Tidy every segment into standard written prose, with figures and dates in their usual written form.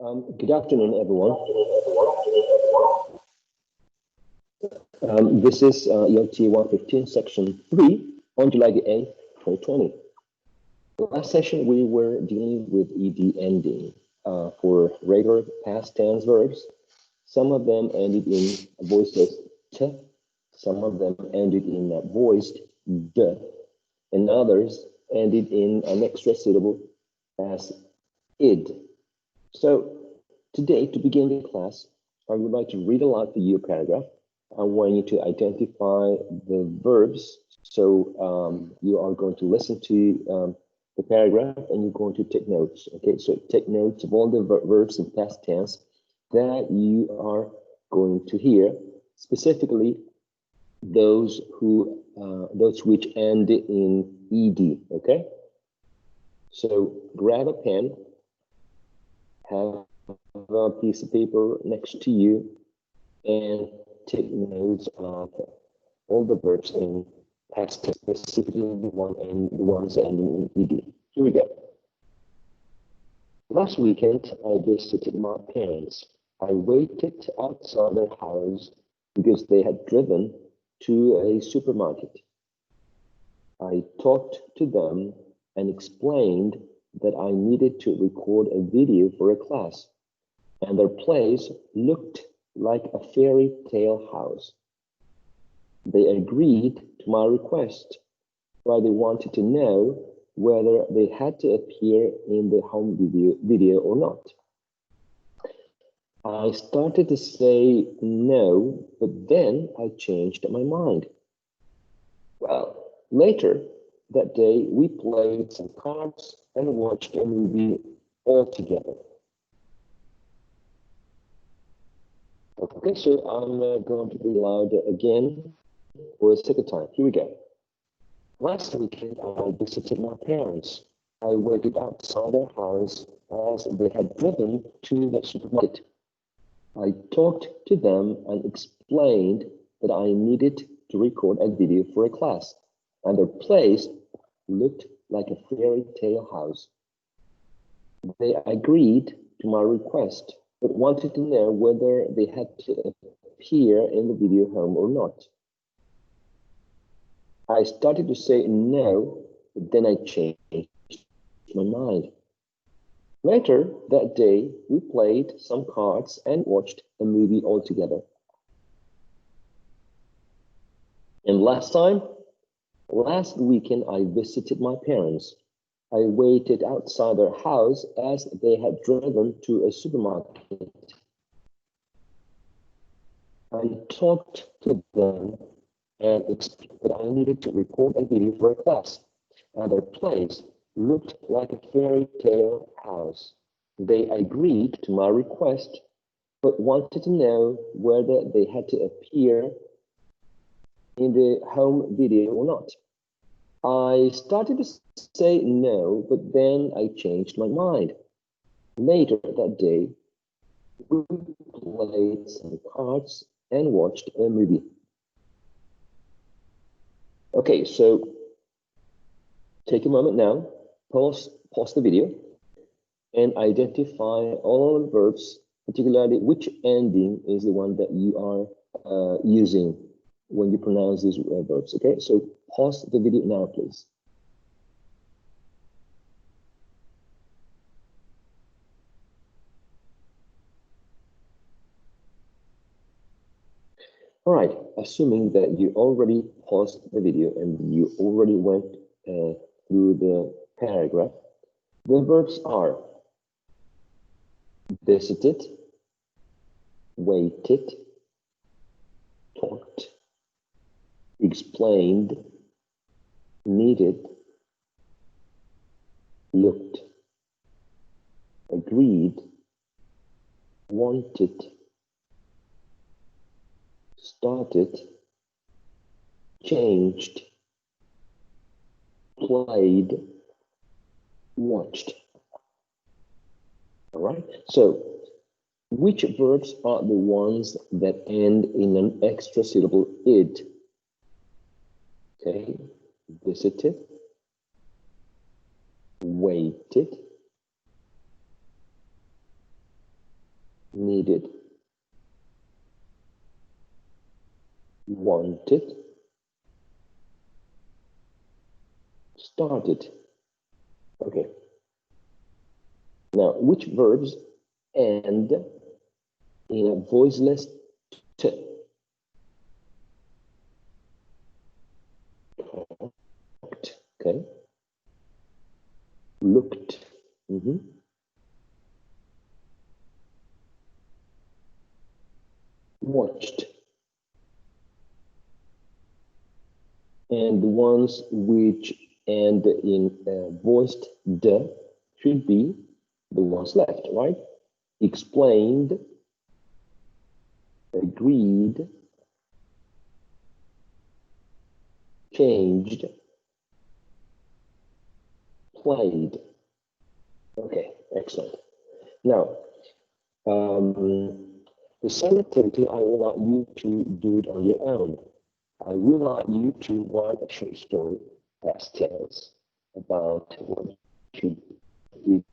Good afternoon, everyone. This is ELT-115, Section 3, on July the 8th, 2020. Last session, we were dealing with ED ending for regular past tense verbs. Some of them ended in voiceless t, some of them ended in voiced d, and others ended in an extra syllable as id. So today, to begin the class, I would like to read aloud for you a paragraph. I want you to identify the verbs. So you are going to listen to the paragraph and you're going to take notes. Okay, so take notes of all the verbs in past tense that you are going to hear, specifically those which end in ed. Okay, so grab a pen, have a piece of paper next to you, and take notes of all the verbs in past tense, specifically the ones ending in ed. Here we go. Last weekend, I visited my parents. I waited outside their house because they had driven to a supermarket. I talked to them and explained that I needed to record a video for a class, and their place looked like a fairy tale house. They agreed to my request, but they wanted to know whether they had to appear in the home video or not. I started to say no, but then I changed my mind. Well, later that day, we played some cards and watched a movie all together. Okay, so I'm going to read aloud again for a second time. Here we go. Last weekend, I visited my parents. I waited outside their house as they had driven to the supermarket. I talked to them and explained that I needed to record a video for a class, and their place looked like a fairy tale house. They agreed to my request, but wanted to know whether they had to appear in the video home or not. I started to say no, but then I changed my mind. Later that day, we played some cards and watched a movie all together. And last weekend, I visited my parents. I waited outside their house as they had driven to a supermarket. I talked to them and explained that I needed to record a video for a class, and their place looked like a fairy tale house. They agreed to my request, but wanted to know whether they had to appear in the home video or not. I started to say no, but then I changed my mind. Later that day, we played some cards and watched a movie. Okay, so take a moment now, pause the video, and identify all the verbs, particularly which ending is the one that you are using when you pronounce these verbs. Okay, so pause the video now, please. All right, assuming that you already paused the video and you already went through the paragraph, the verbs are visited, waited, talked, explained, needed, looked, agreed, wanted, started, changed, played, watched. All right, so which verbs are the ones that end in an extra syllable id? Okay, visited, waited, needed, wanted, started. Okay. Now, which verbs end in a voiceless t? Okay. Looked. Watched. And the ones which end in voiced d should be the ones left, right? Explained, agreed, changed, played. Okay, excellent. Now, the same activity, I would like you to do it on your own. I would like you to write a short story, past tense, about what you did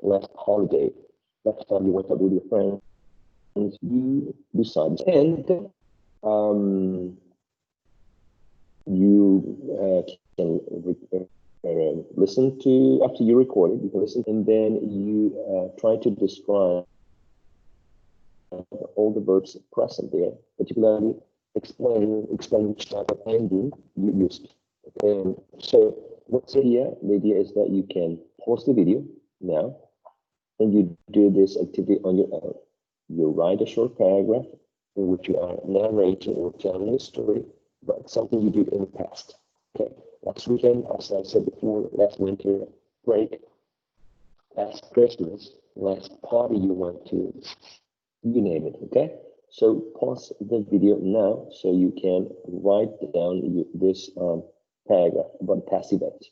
last holiday. Last time you went out with your friends, you decided, and you can listen to, after you record it, you can listen, and then you try to describe all the verbs present there, particularly explain which type of ending you used. And so what's the idea? The idea is that you can pause the video now and you do this activity on your own. You write a short paragraph in which you are narrating or telling a story about something you did in the past. Okay, last weekend, as I said before, last winter break, last Christmas, last party you went to, you name it, okay? So pause the video now so you can write down this paragraph about past events.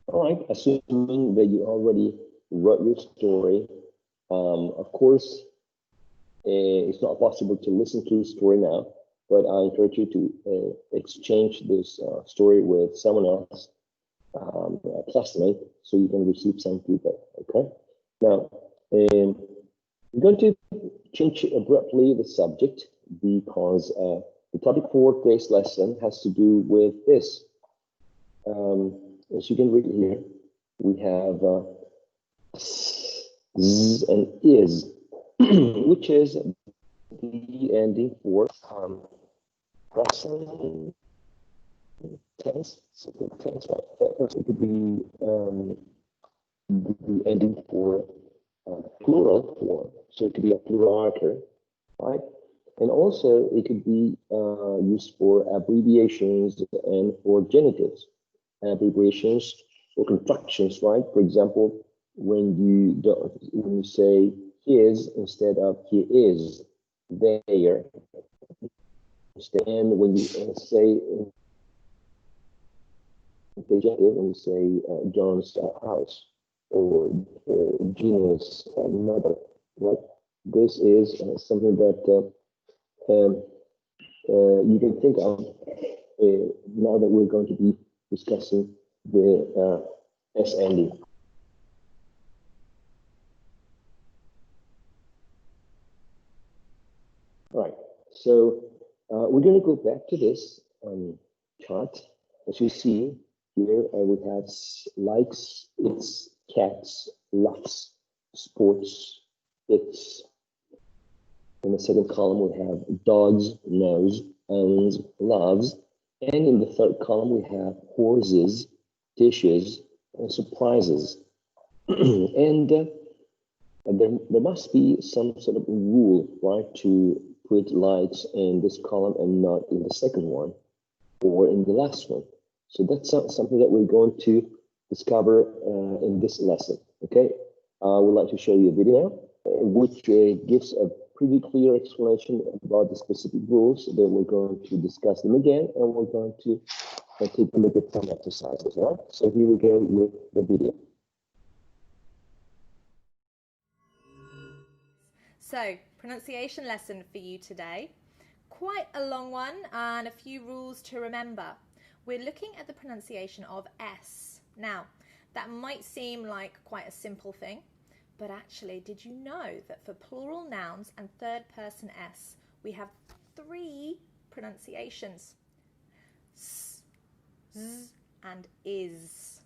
All right, assuming that you already wrote your story, of course, it's not possible to listen to the story now, but I encourage you to exchange this story with someone else, a classmate, so you can receive some feedback, okay? Now, I'm going to change abruptly the subject because the topic for today's lesson has to do with this. As you can read here, we have z and is, which is the ending for present tense, simple tense, right? It could be the ending for plural form, so it could be a pluralizer, right? And also it could be used for abbreviations and for genitives. Abbreviations or contractions, right? For example, when you say his instead of he is, there, And when you say when you say John's house or Gina's mother, right? This is something that um, you can think of now that we're going to be discussing the S ending. All right, so we're going to go back to this chart. As you see here, we have likes, its, cats, loves, sports, its. In the second column, we have dogs, knows, owns, loves. And in the third column, we have horses, dishes, and surprises. And there must be some sort of rule, right, to put likes in this column and not in the second one or in the last one. So that's something that we're going to discover in this lesson, okay? I would like to show you a video which gives a pretty clear explanation about the specific rules. Then we're going to discuss them again, and we're going to take a look at some exercises, all right? So here we go with the video. So, pronunciation lesson for you today. Quite a long one and a few rules to remember. We're looking at the pronunciation of S. Now, that might seem like quite a simple thing, but actually, did you know that for plural nouns and third person S, we have 3 pronunciations? S, Z, and is.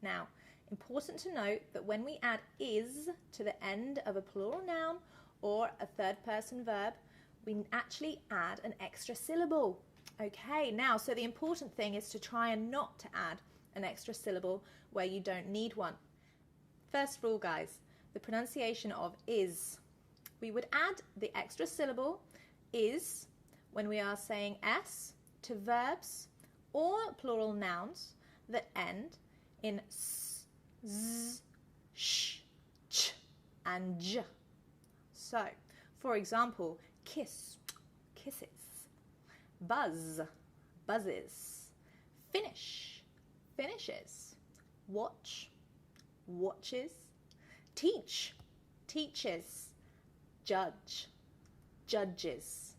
Now, important to note that when we add is to the end of a plural noun or a third person verb, we actually add an extra syllable. Okay, now, so the important thing is to try and not to add an extra syllable where you don't need one. First rule, guys, the pronunciation of is. We would add the extra syllable is when we are saying S to verbs or plural nouns that end in S, Z, Sh, Ch, and J. So, for example, kiss, kisses, buzz, buzzes, finish, finishes, watch, watches, teach, teaches, judge, judges.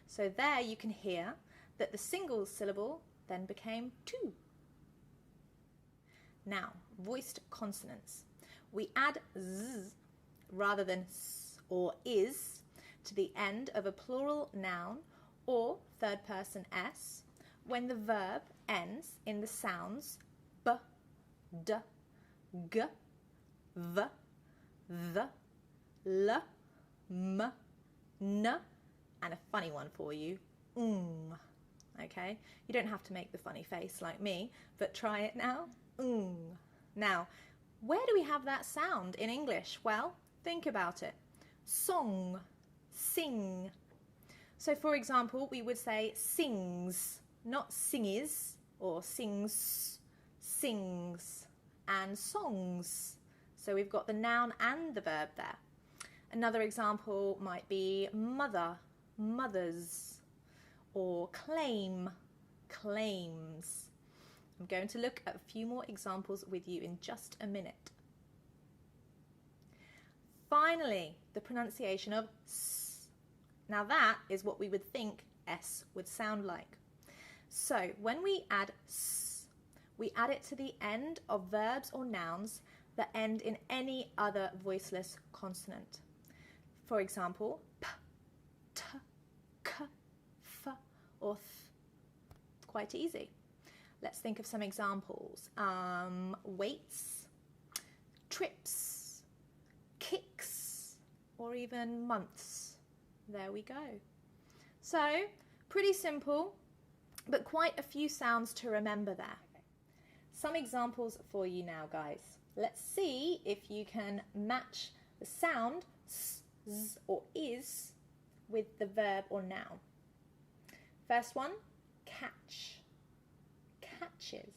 So there you can hear that the single syllable then became 2. Now, voiced consonants. We add z rather than s or is to the end of a plural noun or third person s when the verb ends in the sounds b, d, g, v, th, l, m, n, and a funny one for you, okay? You don't have to make the funny face like me, but try it now. Now, where do we have that sound in English? Well, think about it. Song, sing. So, for example, we would say sings, not singies, or sings, sings, and songs. So we've got the noun and the verb there. Another example might be mother, mothers, or claim, claims. I'm going to look at a few more examples with you in just a minute. Finally, the pronunciation of s. Now that is what we would think S would sound like. So when we add s, we add it to the end of verbs or nouns that end in any other voiceless consonant. For example, p, t, k, f, or th. Quite easy. Let's think of some examples. Weights, trips, kicks, or even months. There we go. So, pretty simple, but quite a few sounds to remember there. Some examples for you now, guys. Let's see if you can match the sound s, z, or is with the verb or noun. First one, catch, catches,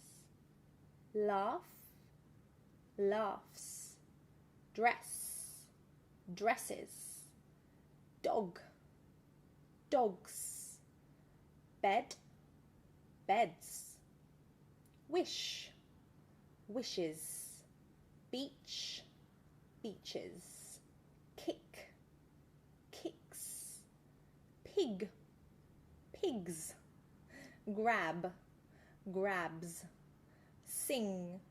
laugh, laughs, dress, dresses, dog, dogs, Bed, beds. Wish, wishes. Beach, beaches. Kick, kicks. Pig, pigs. Grab, grabs. Sing,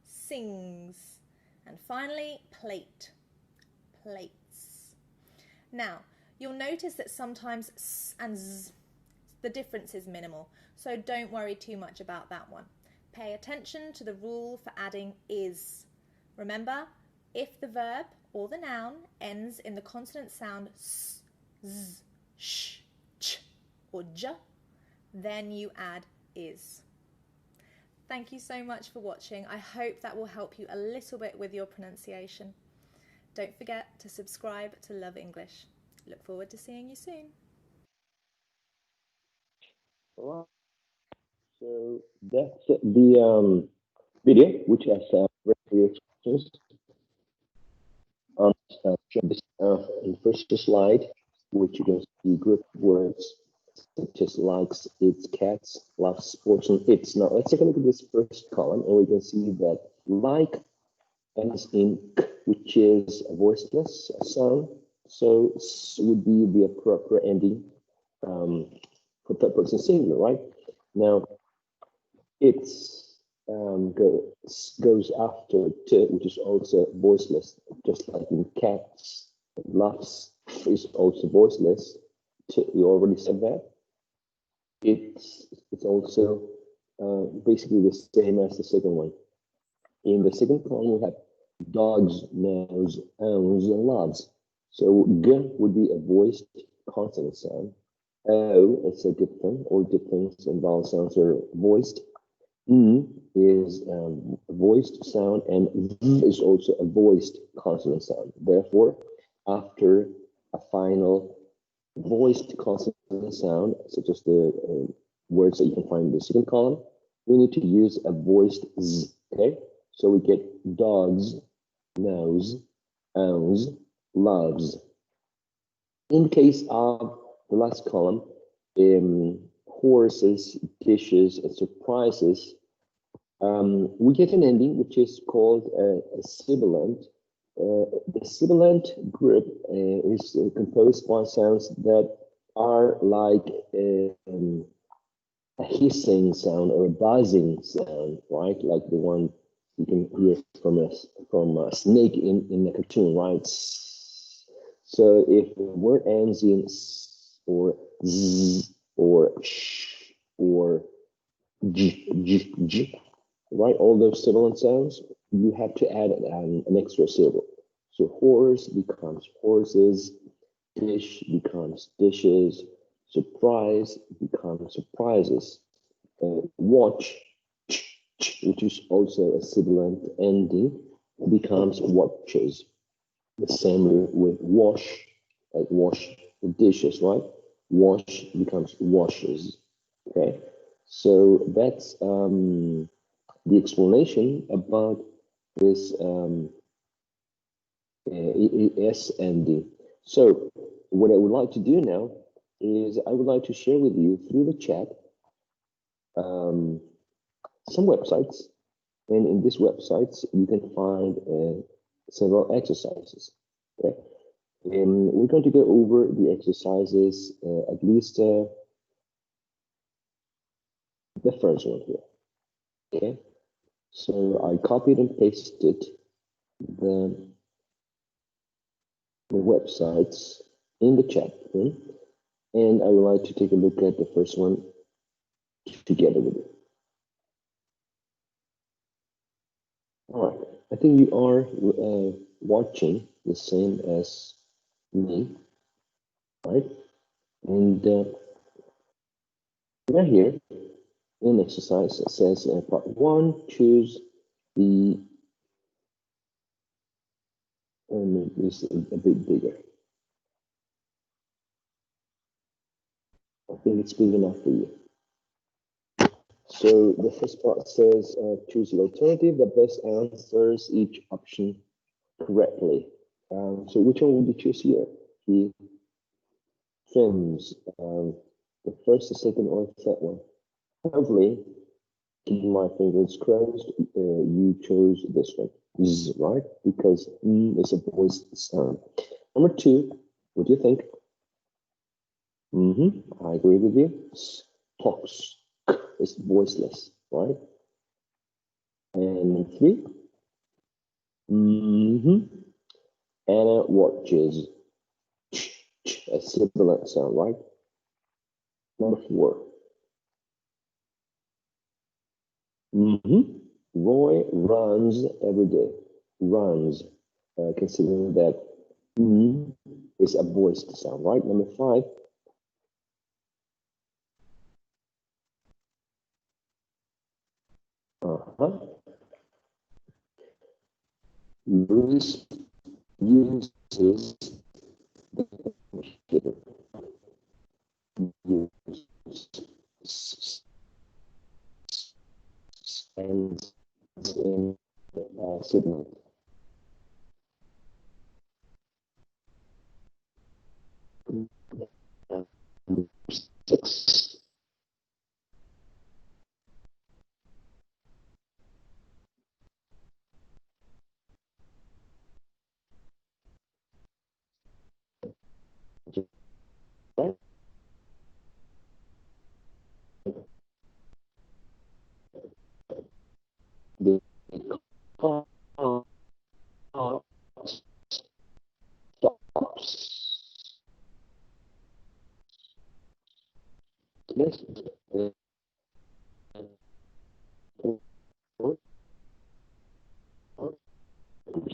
sings. And finally, plate, plates. Now, you'll notice that sometimes s and z, the difference is minimal, so don't worry too much about that one. Pay attention to the rule for adding is. Remember, if the verb or the noun ends in the consonant sound s, z, sh, ch, or j, then you add is. Thank you so much for watching. I hope that will help you a little bit with your pronunciation. Don't forget to subscribe to Love English. Look forward to seeing you soon. All right. So that's the video, which has very questions. In the first slide, which you can see group words such as likes, its, cats, loves, sports, and its. Now let's take a look at this first column, and we can see that like ends in k, which is a voiceless sound. So s would be the appropriate ending for third person singular, right? Now it's goes after t, which is also voiceless, just like in cats. Loves is also voiceless. T, we already said that. It's also basically the same as the second one. In the second column, we have dogs, knows, owns, and loves. So g would be a voiced consonant sound. O is a diphthong, or diphthongs and vowel sounds are voiced. Is a voiced sound, and v is also a voiced consonant sound. Therefore, after a final voiced consonant sound, such as the words that you can find in the second column, we need to use a voiced z. Okay, so we get dogs, knows, owns, loves. In the case of the last column, horses, dishes, and surprises, we get an ending which is called a sibilant. The sibilant group is composed by sounds that are like a hissing sound or a buzzing sound, right? Like the one you can hear from a snake in the cartoon, right? So if the word ends in s or z or sh or j, right? All those sibilant sounds, you have to add an extra syllable. So horse becomes horses, dish becomes dishes, surprise becomes surprises. Watch, which is also a sibilant ending, becomes watches. The same with wash, like wash the dishes, right? Wash becomes washes. Okay, so that's the explanation about this S and D. So what I would like to do now is I would like to share with you through the chat some websites, and in these websites you can find several exercises. Okay, and we're going to go over the exercises, at least the first one here. Okay, so I copied and pasted the websites in the chat room, and I would like to take a look at the first one together with you. All right, I think you are watching the same as me, right? And right here in exercise, it says part 1, choose the, make this a bit bigger. I think it's big enough for you. So the first part says choose the alternative that best answers each option correctly. So which one would you choose here? He swims, The first, the second, or the third one? Hopefully, keeping my fingers crossed, you chose this one, Z, right? Because is a voiced sound. Number two, what do you think? I agree with you. Talks is voiceless, right? And three, Anna watches a sibilant sound, right? Number four, Roy runs every day. Runs, considering that is a voiced sound, right? Number five, Bruce uses and in signal. Six. The car stops. Yes.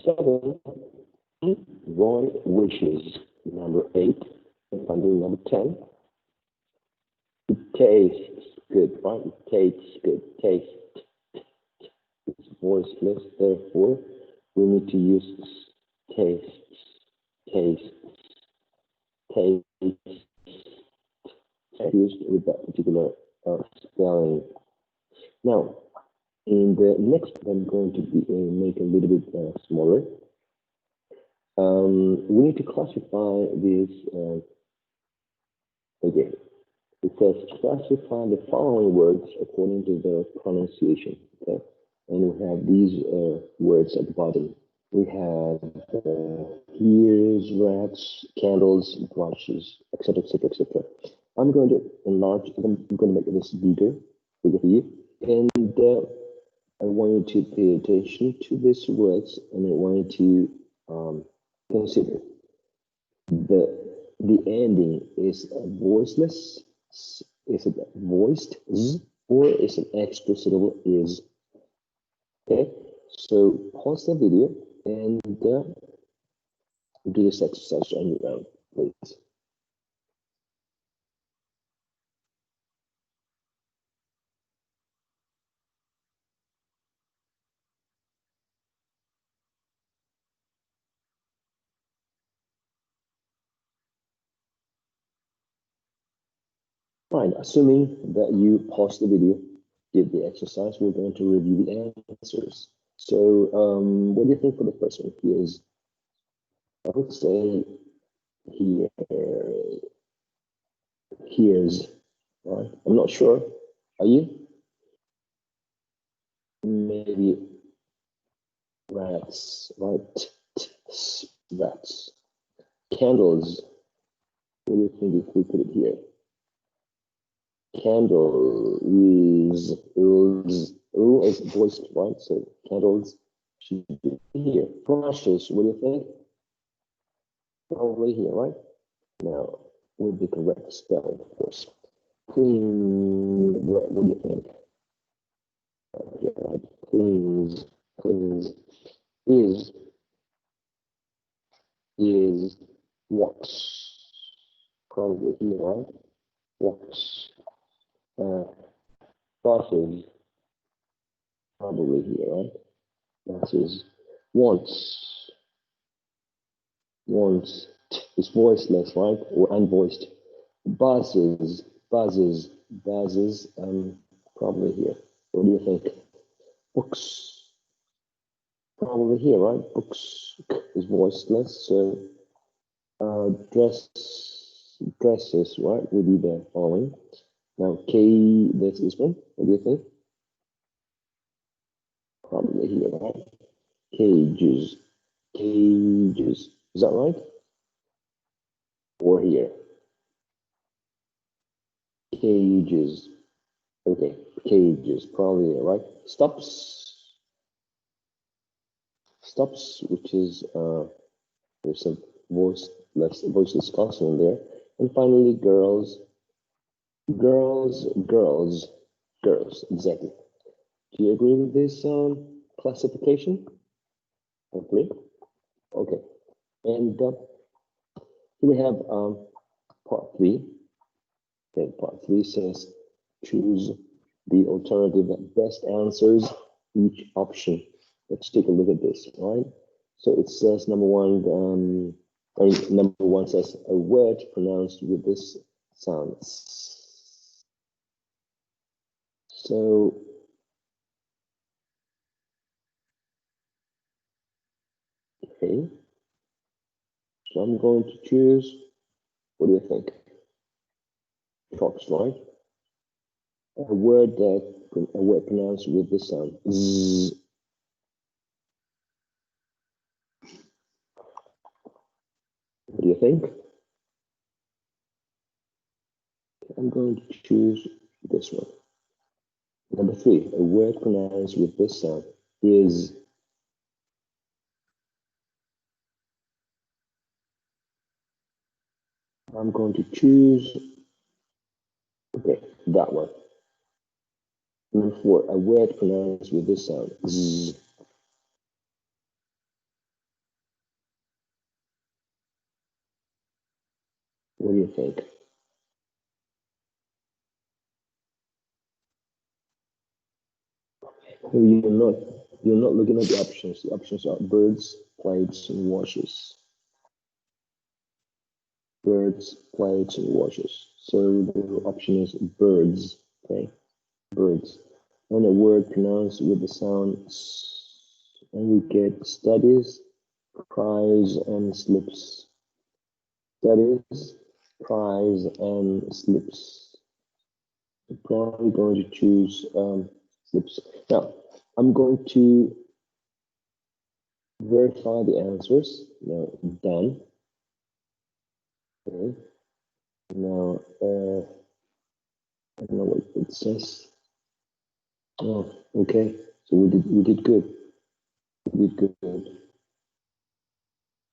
Seven. Roy wishes. Number eight. And finally, number 10. It tastes good, right? It tastes good. Taste. It's voiceless, therefore, we need to use taste, taste, taste, used with that particular spelling. Now, in the next, I'm going to make a little bit smaller. We need to classify this again. It says classify the following words according to their pronunciation. Okay, and we have these words at the bottom. We have ears, rats, candles, brushes, etc., etc., etc. I'm going to enlarge. I'm going to make this bigger here, and I want you to pay attention to these words, and I want you to consider the ending is voiceless. Is it voiced z, or is an extra syllable is? Okay, so pause the video and do this exercise on your own, please. Fine, assuming that you pause the video, did the exercise, we're going to review the answers. So what do you think for the first one? Here's, I would say here, here's, right? I'm not sure. Are you? Maybe rats, right? Rats. Candles. What do you think if we put it here? Candles is voiced, right? So candles should be here. Brushes, what do you think? Probably here, right? Now, with the correct spelling, of course. Clean, what do you think? Yeah, right. Cleans, cleans, is walks. Probably here, right? Walks. Buses, probably here, right? Buses. Wants. Wants is voiceless, right? Or unvoiced. Buses, buzzes, probably here. What do you think? Books, probably here, right? Books is voiceless, so dresses, right, would be the following. Now, K, that's this one. What do you think? Probably here, right? Cages. Cages. Is that right? Or here? Cages. Okay, cages, probably here, right? Stops. Stops, which is there's a voiceless consonant there. And finally, girls. Girls, girls, girls. Exactly. Do you agree with this classification? Hopefully. Okay. And here we have part 3. Okay, part 3 says choose the alternative that best answers each option. Let's take a look at this, right? So it says number one says a word pronounced with this sound. So okay, so I'm going to choose. What do you think? Fox, right? A word pronounced with this sound. Z. What do you think? I'm going to choose this one. Number 3, a word pronounced with this sound is. I'm going to choose, okay, that one. Number 4, a word pronounced with this sound. Z. What do you think? You're not looking at the options. The options are birds, plates, and washes. Birds, plates, and washes. So the option is birds. Okay, birds. And a word pronounced with the sound s, and we get studies, prize, and slips. Studies, prize, and slips. I'm probably going to choose slips. Now, I'm going to verify the answers. Now, done. Okay. Now, I don't know what it says. Oh, okay. So we did good. We did good.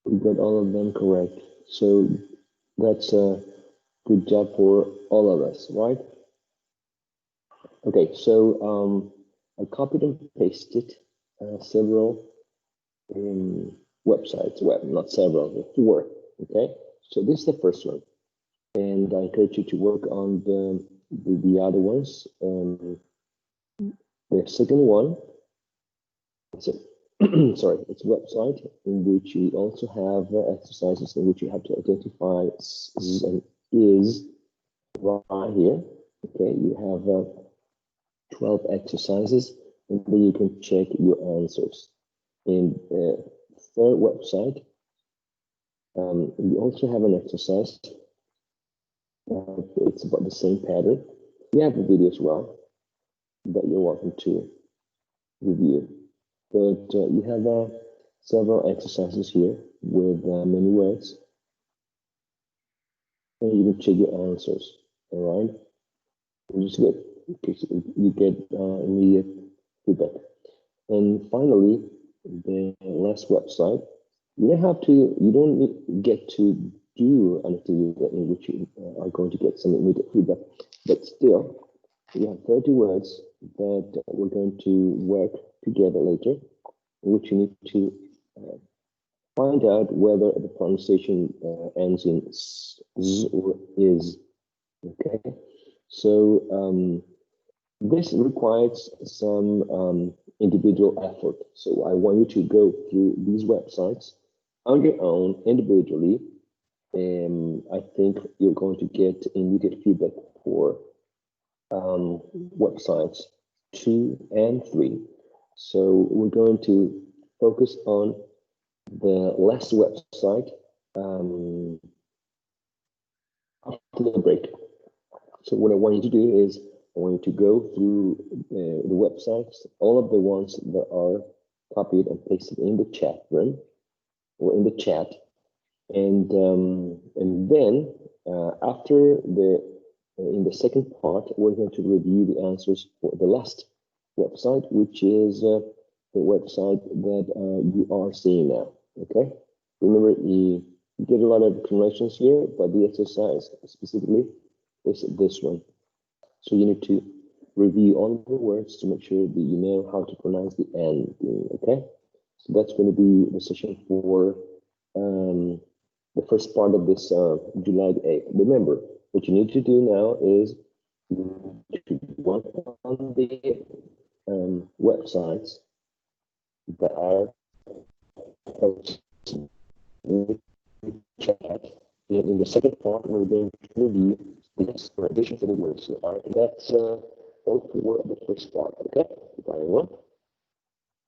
We got all of them correct. So that's a good job for all of us, right? Okay, so I copied and pasted several websites. Well, not several, 4. Okay, so this is the first one, and I encourage you to work on the other ones. The second one, so sorry, it's a website in which you also have exercises in which you have to identify s and is right here. Okay, you have 12 exercises, and then you can check your answers. In the third website, we also have an exercise. It's about the same pattern. We have a video as well that you're welcome to review. But you have several exercises here with many words, and you can check your answers. All right, which is good because you get immediate feedback. And finally, the last website. You don't get to do an activity in which you are going to get some immediate feedback, but still, you have 30 words that we're going to work together later, in which you need to find out whether the pronunciation ends in z or is. Okay, so this requires some individual effort. So I want you to go through these websites on your own individually. I think you're going to get immediate feedback for websites 2 and 3. So we're going to focus on the last website after the break. So what I want you to do is I want you to go through the websites, all of the ones that are copied and pasted in the chat room or in the chat, and then after the in the second part, we're going to review the answers for the last website, which is the website that you are seeing now. Okay, remember you get a lot of explanations here, but the exercise specifically is this one. So you need to review all the words to make sure that you know how to pronounce the end. Okay, so that's going to be the session for the first part of this July 8th. Remember, what you need to do now is to work on the websites that are in the chat. In the second part, we're going to review the explanation for the words that are. That's all for the first part. Okay, bye everyone.